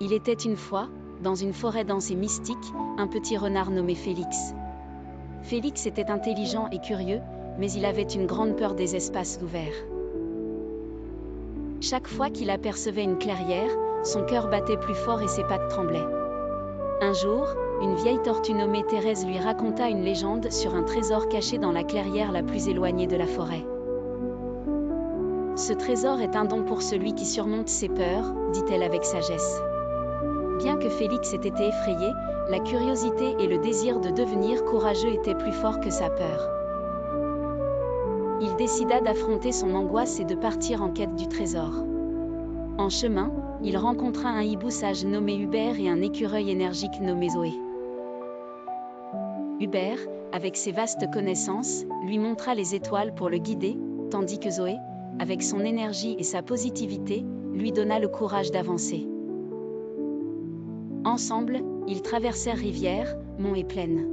Il était une fois, dans une forêt dense et mystique, un petit renard nommé Félix. Félix était intelligent et curieux, mais il avait une grande peur des espaces ouverts. Chaque fois qu'il apercevait une clairière, son cœur battait plus fort et ses pattes tremblaient. Un jour, une vieille tortue nommée Thérèse lui raconta une légende sur un trésor caché dans la clairière la plus éloignée de la forêt. Ce trésor est un don pour celui qui surmonte ses peurs, dit-elle avec sagesse. Bien que Félix ait été effrayé, la curiosité et le désir de devenir courageux étaient plus forts que sa peur. Il décida d'affronter son angoisse et de partir en quête du trésor. En chemin, il rencontra un hibou sage nommé Hubert et un écureuil énergique nommé Zoé. Hubert, avec ses vastes connaissances, lui montra les étoiles pour le guider, tandis que Zoé, avec son énergie et sa positivité, lui donna le courage d'avancer. Ensemble, ils traversèrent rivières, monts et plaines.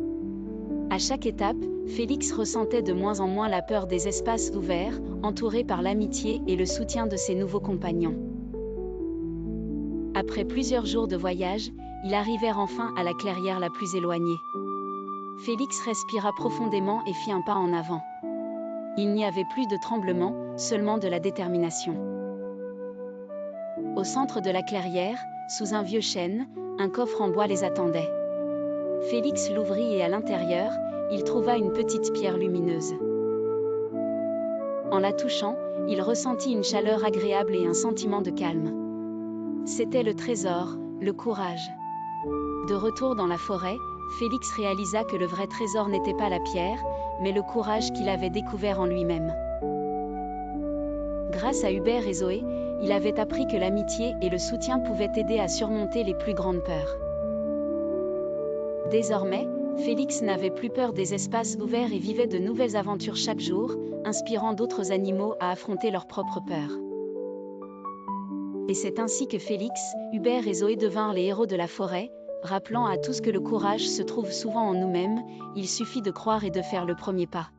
À chaque étape, Félix ressentait de moins en moins la peur des espaces ouverts, entouré par l'amitié et le soutien de ses nouveaux compagnons. Après plusieurs jours de voyage, ils arrivèrent enfin à la clairière la plus éloignée. Félix respira profondément et fit un pas en avant. Il n'y avait plus de tremblement, seulement de la détermination. Au centre de la clairière, sous un vieux chêne, un coffre en bois les attendait. Félix l'ouvrit et à l'intérieur, il trouva une petite pierre lumineuse. En la touchant, il ressentit une chaleur agréable et un sentiment de calme. C'était le trésor, le courage. De retour dans la forêt, Félix réalisa que le vrai trésor n'était pas la pierre, mais le courage qu'il avait découvert en lui-même. Grâce à Hubert et Zoé, il avait appris que l'amitié et le soutien pouvaient aider à surmonter les plus grandes peurs. Désormais, Félix n'avait plus peur des espaces ouverts et vivait de nouvelles aventures chaque jour, inspirant d'autres animaux à affronter leurs propres peurs. Et c'est ainsi que Félix, Hubert et Zoé devinrent les héros de la forêt, rappelant à tous que le courage se trouve souvent en nous-mêmes, il suffit de croire et de faire le premier pas.